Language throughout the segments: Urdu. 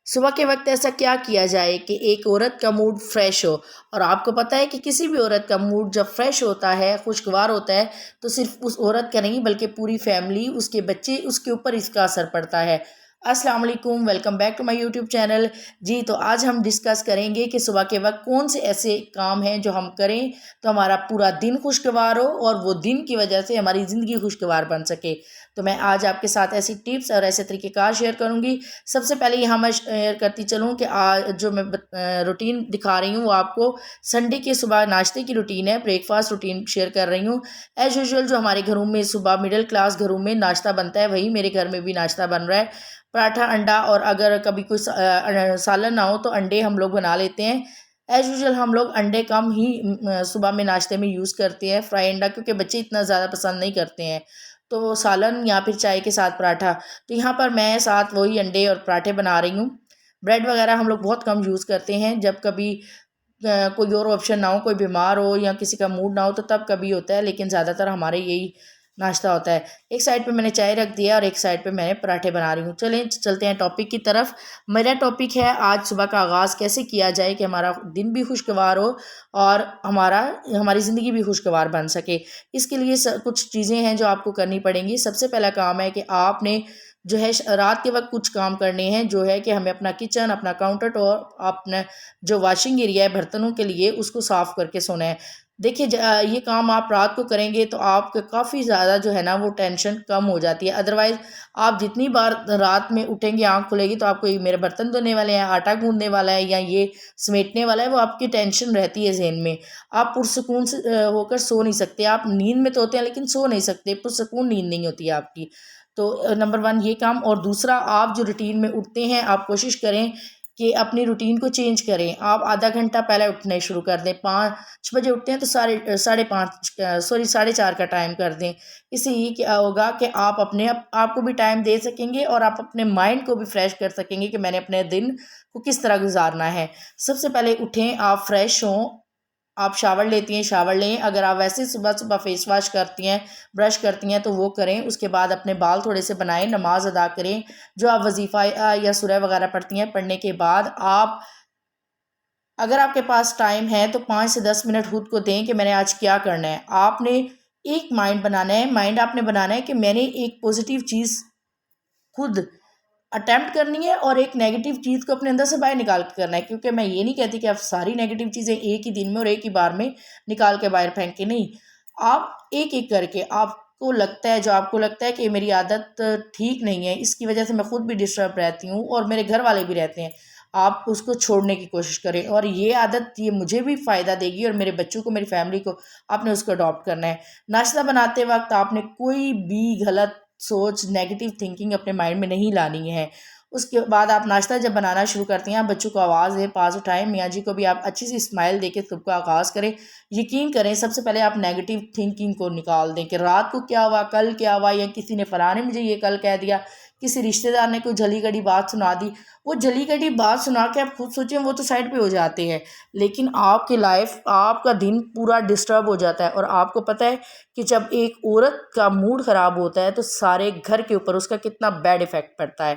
صبح کے وقت ایسا کیا کیا جائے کہ ایک عورت کا موڈ فریش ہو؟ اور آپ کو پتہ ہے کہ کسی بھی عورت کا موڈ جب فریش ہوتا ہے، خوشگوار ہوتا ہے، تو صرف اس عورت کا نہیں بلکہ پوری فیملی، اس کے بچے، اس کے اوپر اس کا اثر پڑتا ہے۔ السلام علیکم، welcome back to my YouTube channel. جی تو آج ہم ڈسکس کریں گے کہ صبح کے وقت کون سے ایسے کام ہیں جو ہم کریں تو ہمارا پورا دن خوشگوار ہو اور وہ دن کی وجہ سے ہماری زندگی خوشگوار بن سکے۔ تو میں آج آپ کے ساتھ ایسی ٹپس اور ایسے طریقہ کار شیئر کروں گی۔ سب سے پہلے یہاں میں شیئر کرتی چلوں کہ جو میں روٹین دکھا رہی ہوں وہ آپ کو سنڈے کے صبح ناشتے کی روٹین ہے، بریک فاسٹ روٹین شیئر کر رہی ہوں۔ ایز یوزول جو ہمارے گھروں میں صبح مڈل کلاس گھروں میں ناشتہ بنتا ہے، وہی میرے گھر میں بھی ناشتہ بن رہا ہے، پراٹھا، انڈا، اور اگر کبھی کوئی سالن نہ ہو تو انڈے ہم لوگ بنا لیتے ہیں۔ ایز یوزول ہم لوگ انڈے کم ہی صبح میں ناشتے میں یوز کرتے ہیں، فرائی انڈا، کیونکہ بچے اتنا زیادہ پسند نہیں کرتے ہیں، تو سالن یا پھر چائے کے ساتھ پراٹھا۔ تو یہاں پر میں ساتھ وہی انڈے اور پراٹھے بنا رہی ہوں۔ بریڈ وغیرہ ہم لوگ بہت کم یوز کرتے ہیں، جب کبھی کوئی اور آپشن نہ ہو، کوئی بیمار ہو یا کسی کا موڈ نہ ہو تو تب کبھی ہوتا ہے، لیکن زیادہ تر ہمارے یہی ناشتہ ہوتا ہے۔ ایک سائڈ پہ میں نے چائے رکھ دیا اور ایک سائڈ پہ میں نے پراٹھے بنا رہی ہوں۔ چلیں چلتے ہیں ٹاپک کی طرف۔ میرا ٹاپک ہے آج صبح کا آغاز کیسے کیا جائے کہ ہمارا دن بھی خوشگوار ہو اور ہماری زندگی بھی خوشگوار بن سکے۔ اس کے لیے کچھ چیزیں ہیں جو آپ کو کرنی پڑیں گی۔ سب سے پہلا کام ہے کہ آپ نے جو ہے رات کے وقت کچھ کام کرنے ہیں، جو ہے کہ ہمیں اپنا کچن، اپنا کاؤنٹر ٹاپ، اپنا جو واشنگ ایریا ہے برتنوں کے لیے، اس کو صاف کر کے سونا ہے۔ دیکھیے یہ کام آپ رات کو کریں گے تو آپ کا کافی زیادہ جو ہے نا وہ ٹینشن کم ہو جاتی ہے۔ ادروائز آپ جتنی بار رات میں اٹھیں گے، آنکھ کھلے گی تو آپ کو یہ میرے برتن دھونے والے ہیں، آٹا گوندنے والا ہے یا یہ سمیٹنے والا ہے، وہ آپ کی ٹینشن رہتی ہے ذہن میں۔ آپ پرسکون سے ہو کر سو نہیں سکتے۔ آپ نیند میں تو ہوتے ہیں لیکن سو نہیں سکتے، پرسکون نیند نہیں ہوتی ہے آپ کی۔ تو نمبر 1 یہ کام۔ اور دوسرا، آپ جو روٹین میں اٹھتے ہیں آپ کوشش کریں کہ اپنی روٹین کو چینج کریں۔ آپ آدھا گھنٹہ پہلے اٹھنے شروع کر دیں۔ 5 بجے اٹھتے ہیں تو 4:30 کا ٹائم کر دیں۔ اس سے یہ کیا ہوگا کہ آپ آپ کو بھی ٹائم دے سکیں گے اور آپ اپنے مائنڈ کو بھی فریش کر سکیں گے کہ میں نے اپنے دن کو کس طرح گزارنا ہے۔ سب سے پہلے اٹھیں، آپ فریش ہوں، آپ شاور لیتی ہیں شاور لیں۔ اگر آپ ویسے صبح صبح فیس واش کرتی ہیں، برش کرتی ہیں تو وہ کریں۔ اس کے بعد اپنے بال تھوڑے سے بنائیں، نماز ادا کریں، جو آپ وظیفہ یا سورہ وغیرہ پڑھتی ہیں۔ پڑھنے کے بعد اگر آپ کے پاس ٹائم ہے تو 5 سے 10 منٹ خود کو دیں کہ میں نے آج کیا کرنا ہے۔ آپ نے ایک مائنڈ بنانا ہے، مائنڈ آپ نے بنانا ہے کہ میں نے ایک پوزیٹیو چیز خود اٹیمپٹ کرنی ہے اور ایک نیگیٹیو چیز کو اپنے اندر سے باہر نکال کے کرنا ہے۔ کیونکہ میں یہ نہیں کہتی کہ آپ ساری نیگیٹیو چیزیں ایک ہی دن میں اور ایک ہی بار میں نکال کے باہر پھینک کے، نہیں، آپ ایک ایک کر کے آپ کو لگتا ہے، جو آپ کو لگتا ہے کہ میری عادت ٹھیک نہیں ہے، اس کی وجہ سے میں خود بھی ڈسٹرب رہتی ہوں اور میرے گھر والے بھی رہتے ہیں، آپ اس کو چھوڑنے کی کوشش کریں۔ اور یہ عادت یہ مجھے بھی فائدہ دے گی اور میرے بچوں کو، میری فیملی کو، آپ نے اس کو اڈاپٹ کرنا ہے۔ ناشتہ بناتے وقت آپ نے کوئی بھی غلط سوچ، نیگیٹیو تھنکنگ اپنے مائنڈ میں نہیں لانی ہے۔ اس کے بعد آپ ناشتہ جب بنانا شروع کرتی ہیں، آپ بچوں کو آواز دیں، پاس اٹھائیں، میاں جی کو بھی آپ اچھی سی اسمائل دے کے صبح کا آغاز کریں۔ یقین کریں سب سے پہلے آپ نیگیٹیو تھنکنگ کو نکال دیں کہ رات کو کیا ہوا، کل کیا ہوا، یا کسی نے فلاں نے مجھے یہ کل کہہ دیا، کسی رشتہ دار نے کوئی جلی گڑی بات سنا دی۔ وہ جلی گڑی بات سنا کے آپ خود سوچیں، وہ تو سائڈ پہ ہو جاتے ہیں، لیکن آپ کی لائف، آپ کا دن پورا ڈسٹرب ہو جاتا ہے۔ اور آپ کو پتہ ہے کہ جب ایک عورت کا موڈ خراب ہوتا ہے تو سارے گھر کے اوپر اس کا کتنا بیڈ ایفیکٹ پڑتا ہے۔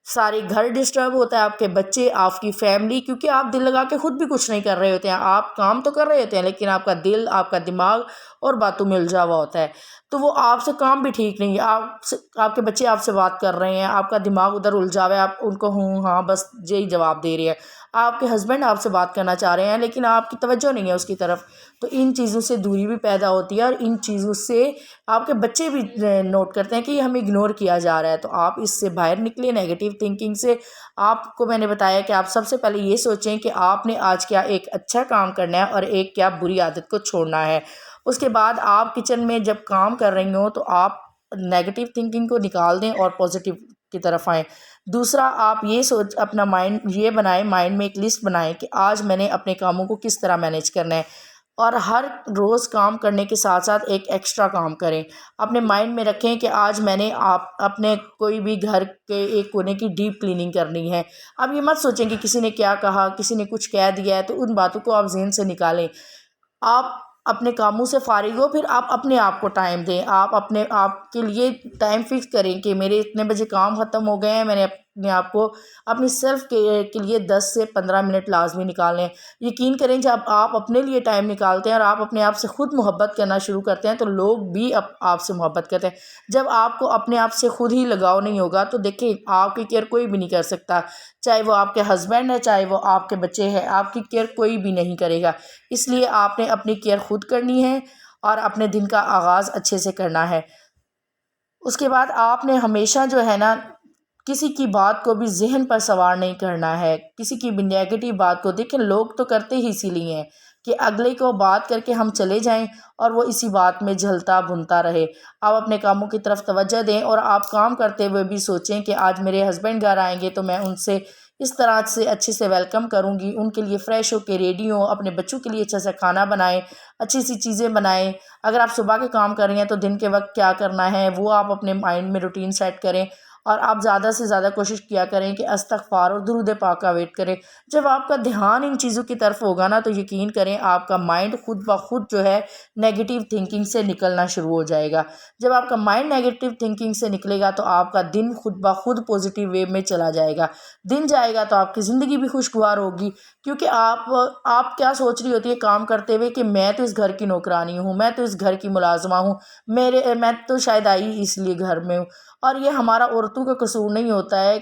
سارے گھر ڈسٹرب ہوتا ہے، آپ کے بچے، آپ کی فیملی، کیونکہ آپ دل لگا کے خود بھی کچھ نہیں کر رہے ہوتے ہیں۔ آپ کام تو کر رہے ہوتے ہیں لیکن آپ کا دل، آپ کا دماغ اور باتوں میں الجھا ہوا ہوتا ہے، تو وہ آپ سے کام بھی ٹھیک نہیں ہے۔ آپ کے بچے آپ سے بات کر رہے ہیں، آپ کا دماغ ادھر الجھا ہوا ہے، آپ ان کو ہوں ہاں بس یہی جواب دے رہے ہیں۔ آپ کے ہسبینڈ آپ سے بات کرنا چاہ رہے ہیں لیکن آپ کی توجہ نہیں ہے اس کی طرف، تو ان چیزوں سے دوری بھی پیدا ہوتی ہے اور ان چیزوں سے آپ کے بچے بھی نوٹ کرتے ہیں کہ یہ ہمیں اگنور کیا جا رہا ہے۔ تو آپ اس سے باہر نکلیں، نیگیٹیو تھنکنگ سے۔ آپ کو میں نے بتایا کہ آپ سب سے پہلے یہ سوچیں کہ آپ نے آج کیا ایک اچھا کام کرنا ہے اور ایک کیا بری عادت کو چھوڑنا ہے۔ اس کے بعد آپ کچن میں جب کام کر رہی ہوں تو آپ نیگیٹیو تھنکنگ کو نکال دیں اور پازیٹیو کی طرف آئیں۔ دوسرا، آپ یہ اپنا مائنڈ یہ بنائیں، مائنڈ میں ایک لسٹ بنائیں کہ آج میں نے اپنے کاموں کو کس طرح مینیج کرنا ہے، اور ہر روز کام کرنے کے ساتھ ساتھ ایک ایکسٹرا کام کریں۔ اپنے مائنڈ میں رکھیں کہ آج میں نے اپنے کوئی بھی گھر کے ایک کونے کی ڈیپ کلیننگ کرنی ہے۔ اب یہ مت سوچیں کہ کسی نے کیا کہا، کسی نے کچھ کہہ دیا ہے، تو ان باتوں کو آپ ذہن سے نکالیں۔ آپ اپنے کاموں سے فارغ ہو، پھر آپ اپنے آپ کو ٹائم دیں۔ آپ اپنے آپ کے لیے ٹائم فکس کریں کہ میرے اتنے بجے کام ختم ہو گئے ہیں، میں نے اپنے آپ کو اپنی سیلف کے لیے 10 سے 15 منٹ لازمی نکالنے ہیں۔ یقین کریں جب آپ اپنے لیے ٹائم نکالتے ہیں اور آپ اپنے آپ سے خود محبت کرنا شروع کرتے ہیں تو لوگ بھی آپ سے محبت کرتے ہیں۔ جب آپ کو اپنے آپ سے خود ہی لگاؤ نہیں ہوگا تو دیکھیں آپ کی کیئر کوئی بھی نہیں کر سکتا، چاہے وہ آپ کے ہسبینڈ ہے، چاہے وہ آپ کے بچے ہیں، آپ کی کیئر کوئی بھی نہیں کرے گا۔ اس لیے آپ نے اپنی کیئر خود کرنی ہے اور اپنے دن کا آغاز اچھے سے کرنا ہے۔ اس کے بعد آپ نے ہمیشہ جو ہے نا کسی کی بات کو بھی ذہن پر سوار نہیں کرنا ہے، کسی کی بھی نیگیٹو بات کو۔ دیکھیں لوگ تو کرتے ہی اسی لیے ہیں کہ اگلے کو بات کر کے ہم چلے جائیں اور وہ اسی بات میں جھلتا بھنتا رہے۔ آپ اپنے کاموں کی طرف توجہ دیں اور آپ کام کرتے ہوئے بھی سوچیں کہ آج میرے ہسبینڈ گھر آئیں گے تو میں ان سے اس طرح سے اچھے سے ویلکم کروں گی، ان کے لیے فریش ہو کے ریڈی ہوں، اپنے بچوں کے لیے اچھا سا کھانا بنائیں، اچھی سی چیزیں بنائیں۔ اگر آپ صبح کے کام کر رہی ہیں تو دن کے وقت کیا کرنا ہے وہ آپ اپنے مائنڈ میں روٹین سیٹ کریں، اور آپ زیادہ سے زیادہ کوشش کیا کریں کہ استغفار اور درود پاک کا ویٹ کریں۔ جب آپ کا دھیان ان چیزوں کی طرف ہوگا نا تو یقین کریں آپ کا مائنڈ خود بخود جو ہے نیگیٹو تھنکنگ سے نکلنا شروع ہو جائے گا۔ جب آپ کا مائنڈ نیگیٹو تھنکنگ سے نکلے گا تو آپ کا دن خود بخود پازیٹیو وے میں چلا جائے گا۔ دن جائے گا تو آپ کی زندگی بھی خوشگوار ہوگی، کیونکہ آپ کیا سوچ رہی ہوتی ہے کام کرتے ہوئے کہ میں تو اس گھر کی نوکرانی ہوں، میں تو اس گھر کی ملازمہ ہوں، میں تو شاید آئی اس لیے گھر میں ہوں۔ اور یہ ہمارا عورتوں کا قصور نہیں ہوتا ہے،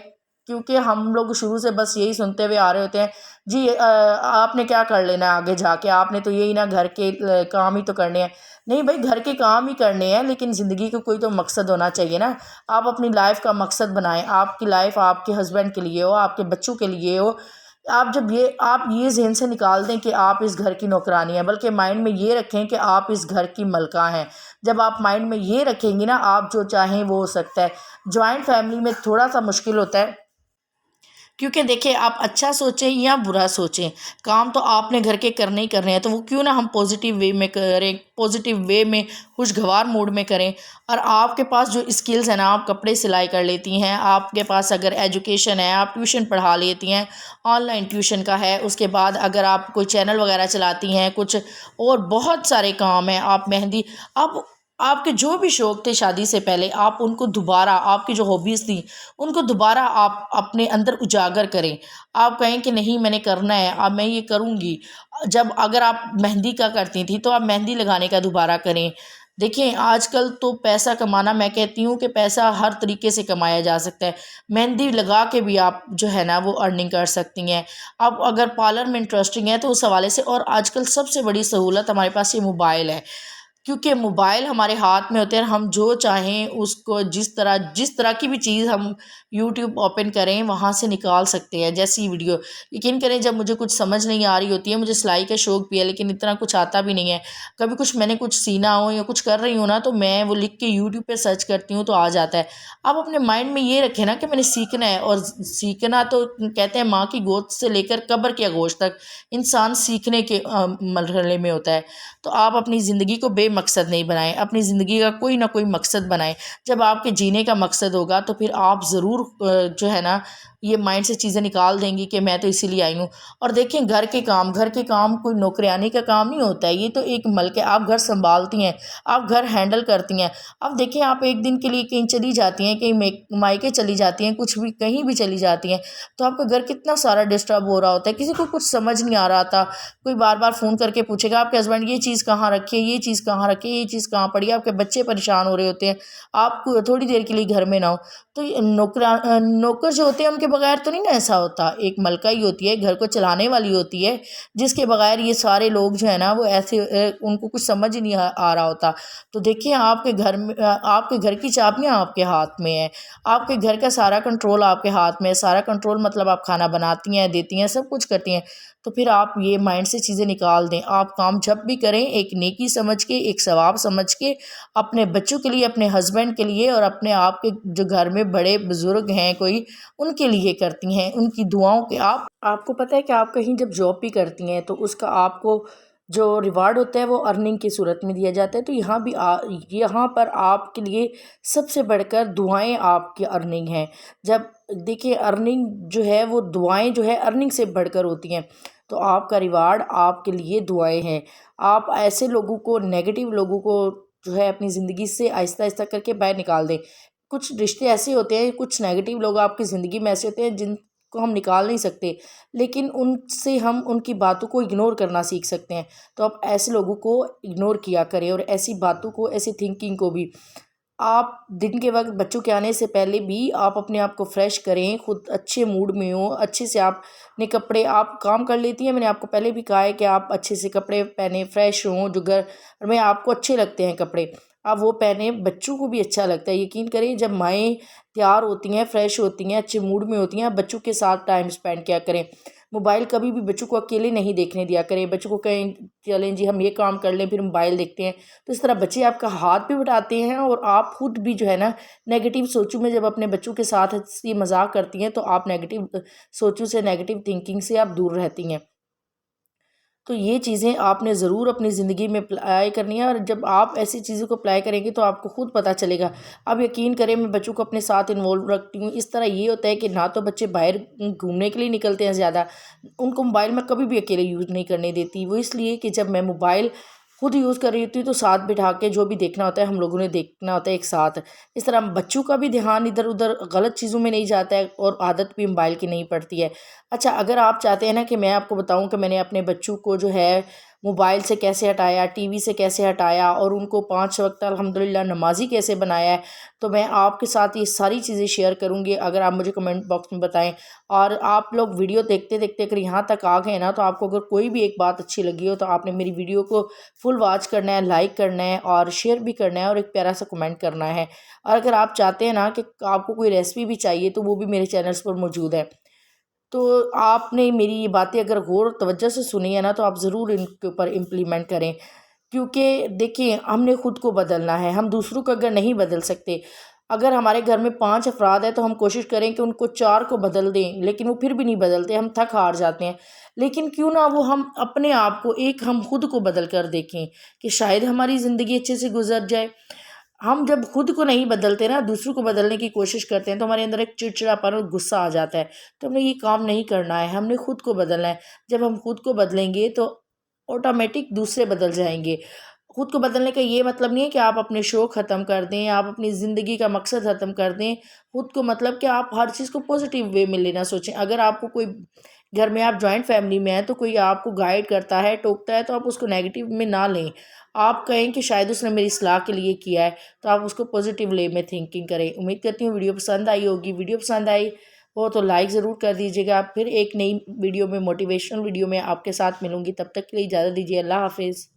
کیونکہ ہم لوگ شروع سے بس یہی سنتے ہوئے آ رہے ہوتے ہیں جی آپ نے کیا کر لینا ہے آگے جا کے، آپ نے تو یہی نا گھر کے کام ہی تو کرنے ہیں۔ نہیں بھائی، گھر کے کام ہی کرنے ہیں لیکن زندگی کا کوئی تو مقصد ہونا چاہیے نا۔ آپ اپنی لائف کا مقصد بنائیں، آپ کی لائف آپ کے ہسبینڈ کے لیے ہو، آپ کے بچوں کے لیے ہو۔ آپ یہ ذہن سے نکال دیں کہ آپ اس گھر کی نوکرانی ہیں، بلکہ مائنڈ میں یہ رکھیں کہ آپ اس گھر کی ملکہ ہیں۔ جب آپ مائنڈ میں یہ رکھیں گی نا آپ جو چاہیں وہ ہو سکتا ہے۔ جوائنٹ فیملی میں تھوڑا سا مشکل ہوتا ہے، کیونکہ دیکھیں آپ اچھا سوچیں یا برا سوچیں، کام تو آپ نے گھر کے کرنے ہی کرنے ہیں، تو وہ کیوں نہ ہم پازیٹیو وے میں کریں، پازیٹیو وے میں خوشگوار موڈ میں کریں۔ اور آپ کے پاس جو اسکلز ہیں نا، آپ کپڑے سلائی کر لیتی ہیں، آپ کے پاس اگر ایجوکیشن ہے، آپ ٹیوشن پڑھا لیتی ہیں، آن لائن ٹیوشن کا ہے، اس کے بعد اگر آپ کوئی چینل وغیرہ چلاتی ہیں، کچھ اور بہت سارے کام ہیں، آپ مہندی، آپ کے جو بھی شوق تھے شادی سے پہلے آپ ان کو دوبارہ، آپ کی جو ہابیز تھیں ان کو دوبارہ آپ اپنے اندر اجاگر کریں۔ آپ کہیں کہ نہیں میں نے کرنا ہے، اب میں یہ کروں گی۔ اگر آپ مہندی کا کرتی تھیں تو آپ مہندی لگانے کا دوبارہ کریں۔ دیکھیں آج کل تو پیسہ کمانا، میں کہتی ہوں کہ پیسہ ہر طریقے سے کمایا جا سکتا ہے، مہندی لگا کے بھی آپ جو ہے نا وہ ارننگ کر سکتی ہیں۔ آپ اگر پارلر میں انٹرسٹنگ ہے تو اس حوالے سے، اور آج کل سب سے بڑی سہولت ہمارے پاس یہ موبائل ہے، کیونکہ موبائل ہمارے ہاتھ میں ہوتے ہیں، ہم جو چاہیں اس کو جس طرح کی بھی چیز ہم یوٹیوب اوپن کریں وہاں سے نکال سکتے ہیں، جیسی ویڈیو۔ یقین کریں جب مجھے کچھ سمجھ نہیں آ رہی ہوتی ہے، مجھے سلائی کا شوق بھی ہے لیکن اتنا کچھ آتا بھی نہیں ہے، کبھی میں نے کچھ سینا ہو یا کچھ کر رہی ہوں نا تو میں وہ لکھ کے یوٹیوب پہ سرچ کرتی ہوں تو آ جاتا ہے۔ آپ اپنے مائنڈ میں یہ رکھیں نا کہ میں نے سیکھنا ہے، اور سیکھنا تو کہتے ہیں ماں کی گود سے لے کر قبر کے آغوش تک انسان سیکھنے کے مرحلے میں ہوتا ہے۔ تو آپ اپنی زندگی کو بے مقصد نہیں بنائیں، اپنی زندگی کا کوئی نہ کوئی مقصد بنائیں۔ جب آپ کے جینے کا مقصد ہوگا تو پھر آپ ضرور جو ہے نا یہ مائنڈ سے چیزیں نکال دیں گی کہ میں تو اسی لیے آئی ہوں۔ اور دیکھیں گھر کے کام کوئی نوکریانی کا کام نہیں ہوتا ہے، یہ تو ایک ملک ہے، آپ گھر سنبھالتی ہیں، آپ گھر ہینڈل کرتی ہیں۔ اب دیکھیں آپ ایک دن کے لیے کہیں چلی جاتی ہیں، کہیں مائکے چلی جاتی ہیں، کچھ بھی کہیں بھی چلی جاتی ہیں تو آپ کا گھر کتنا سارا ڈسٹرب ہو رہا ہوتا ہے، کسی کو کچھ سمجھ نہیں آ رہا تھا، کوئی بار بار فون کر کے پوچھے گا آپ کے ہسبینڈ یہ چیز کہاں رکھی ہے، یہ چیز کہاں رکھی ہے، یہ چیز کہاں پڑی ہے، آپ کے بچے پریشان ہو رہے ہوتے ہیں، آپ کو تھوڑی دیر کے لیے گھر میں نہ ہو۔ تو یہ نوکر جو ہوتے ہیں ان کے بغیر تو نہیں نا ایسا ہوتا، ایک ملکہ ہی ہوتی ہے، گھر کو چلانے والی ہوتی ہے، جس کے بغیر یہ سارے لوگ جو ہے نا وہ ایسے ان کو کچھ سمجھ ہی نہیں آ رہا ہوتا۔ تو دیکھیں آپ کے گھر میں، آپ کے گھر کی چابیاں آپ کے ہاتھ میں ہیں، آپ کے گھر کا سارا کنٹرول آپ کے ہاتھ میں ہے، سارا کنٹرول مطلب آپ کھانا بناتی ہیں، دیتی ہیں، سب کچھ کرتی ہیں۔ تو پھر آپ یہ مائنڈ سے چیزیں نکال دیں، آپ کام جب بھی کریں ایک نیکی سمجھ کے، ایک ثواب سمجھ کے، اپنے بچوں کے لیے، اپنے ہسبینڈ کے لیے، اور اپنے آپ کے جو گھر میں بڑے بزرگ ہیں کوئی ان کے لیے کرتی ہیں، ان کی دعاؤں کے آپ کو پتہ ہے کہ آپ کہیں جب جاب بھی کرتی ہیں تو اس کا آپ کو جو ریوارڈ ہوتا ہے وہ ارننگ کی صورت میں دیا جاتا ہے۔ تو یہاں پر آپ کے لیے سب سے بڑھ کر دعائیں آپ کی ارننگ ہیں۔ جب دیکھیں ارننگ جو ہے وہ دعائیں جو ہے ارننگ سے بڑھ کر ہوتی ہیں، تو آپ کا ریوارڈ آپ کے لیے دعائیں ہیں۔ آپ ایسے لوگوں کو، نیگیٹو لوگوں کو جو ہے اپنی زندگی سے آہستہ آہستہ کر کے باہر نکال دیں۔ کچھ رشتے ایسے ہوتے ہیں، کچھ نیگیٹو لوگ آپ کی زندگی میں ایسے ہوتے ہیں جن کو ہم نکال نہیں سکتے، لیکن ان سے ہم ان کی باتوں کو اگنور کرنا سیکھ سکتے ہیں۔ تو آپ ایسے لوگوں کو اگنور کیا کریں، اور ایسی باتوں کو، ایسی تھنکنگ کو بھی آپ دن کے وقت بچوں کے آنے سے پہلے بھی آپ اپنے آپ کو فریش کریں، خود اچھے موڈ میں ہوں، اچھے سے آپ نے کپڑے، آپ کام کر لیتی ہیں، میں نے آپ کو پہلے بھی کہا ہے کہ آپ اچھے سے کپڑے پہنیں، فریش ہوں، جو گھر میں آپ کو اچھے لگتے ہیں کپڑے آپ وہ پہنیں، بچوں کو بھی اچھا لگتا ہے۔ یقین کریں جب مائیں تیار ہوتی ہیں، فریش ہوتی ہیں، اچھے موڈ میں ہوتی ہیں، بچوں کے ساتھ ٹائم سپینڈ کیا کریں۔ موبائل کبھی بھی بچوں کو اکیلے نہیں دیکھنے دیا کریں، بچوں کو کہیں چلیں جی ہم یہ کام کر لیں پھر موبائل دیکھتے ہیں، تو اس طرح بچے آپ کا ہاتھ بھی بٹاتے ہیں، اور آپ خود بھی جو ہے نا نیگیٹو سوچوں میں جب اپنے بچوں کے ساتھ ہنسی مذاق کرتی ہیں تو آپ نیگیٹو سوچوں سے، نیگیٹو تھنکنگ سے آپ دور رہتی ہیں۔ تو یہ چیزیں آپ نے ضرور اپنی زندگی میں اپلائی کرنی ہے، اور جب آپ ایسی چیزوں کو اپلائی کریں گے تو آپ کو خود پتہ چلے گا۔ اب یقین کریں میں بچوں کو اپنے ساتھ انوالو رکھتی ہوں، اس طرح یہ ہوتا ہے کہ نہ تو بچے باہر گھومنے کے لیے نکلتے ہیں زیادہ، ان کو موبائل میں کبھی بھی اکیلے یوز نہیں کرنے دیتی، وہ اس لیے کہ جب میں موبائل خود یوز کر رہی ہوتی ہوں تو ساتھ بٹھا کے جو بھی دیکھنا ہوتا ہے ہم لوگوں نے دیکھنا ہوتا ہے ایک ساتھ۔ اس طرح بچوں کا بھی دھیان ادھر ادھر غلط چیزوں میں نہیں جاتا ہے، اور عادت بھی موبائل کی نہیں پڑتی ہے۔ اچھا، اگر آپ چاہتے ہیں نا کہ میں آپ کو بتاؤں کہ میں نے اپنے بچوں کو جو ہے موبائل سے کیسے ہٹایا، ٹی وی سے کیسے ہٹایا، اور ان کو 5 وقت الحمدللہ نمازی کیسے بنایا ہے، تو میں آپ کے ساتھ یہ ساری چیزیں شیئر کروں گی اگر آپ مجھے کمنٹ باکس میں بتائیں۔ اور آپ لوگ ویڈیو دیکھتے دیکھتے اگر یہاں تک آ گئے نا، تو آپ کو اگر کوئی بھی ایک بات اچھی لگی ہو تو آپ نے میری ویڈیو کو فل واچ کرنا ہے، لائک کرنا ہے، اور شیئر بھی کرنا ہے، اور ایک پیارا سا کمنٹ کرنا ہے۔ اور اگر آپ چاہتے ہیں نا کہ آپ کو کوئی ریسیپی بھی چاہیے تو وہ بھی میرے چینلز پر موجود ہے۔ تو آپ نے میری یہ باتیں اگر غور توجہ سے سنی ہے نا تو آپ ضرور ان کے اوپر امپلیمنٹ کریں، کیونکہ دیکھیں ہم نے خود کو بدلنا ہے، ہم دوسروں کو اگر نہیں بدل سکتے، اگر ہمارے گھر میں 5 افراد ہیں تو ہم کوشش کریں کہ ان کو 4 کو بدل دیں، لیکن وہ پھر بھی نہیں بدلتے، ہم تھک ہار جاتے ہیں۔ لیکن کیوں نہ وہ ہم اپنے آپ کو، ایک ہم خود کو بدل کر دیکھیں کہ شاید ہماری زندگی اچھے سے گزر جائے۔ ہم جب خود کو نہیں بدلتے نا، دوسروں کو بدلنے کی کوشش کرتے ہیں تو ہمارے اندر ایک چڑچڑاپن اور غصہ آ جاتا ہے، تو ہم نے یہ کام نہیں کرنا ہے، ہم نے خود کو بدلنا ہے۔ جب ہم خود کو بدلیں گے تو آٹومیٹک دوسرے بدل جائیں گے۔ خود کو بدلنے کا یہ مطلب نہیں ہے کہ آپ اپنے شوق ختم کر دیں، آپ اپنی زندگی کا مقصد ختم کر دیں۔ خود کو مطلب کہ آپ ہر چیز کو پازیٹیو وے میں لینا سوچیں۔ اگر آپ کو کوئی، گھر میں آپ جوائنٹ فیملی میں ہیں تو کوئی آپ کو گائیڈ کرتا ہے، ٹوکتا ہے، تو آپ اس کو نیگیٹو میں نہ لیں۔ آپ کہیں کہ شاید اس نے میری اصلاح کے لیے کیا ہے، تو آپ اس کو پازیٹیو وے میں تھنکنگ کریں۔ امید کرتی ہوں ویڈیو پسند آئی ہوگی۔ ویڈیو پسند آئی ہو تو لائک ضرور کر دیجیے گا۔ پھر ایک نئی ویڈیو میں، موٹیویشنل ویڈیو میں آپ کے ساتھ ملوں گی، تب تک کے لیے اجازت دیجیے۔ اللہ حافظ۔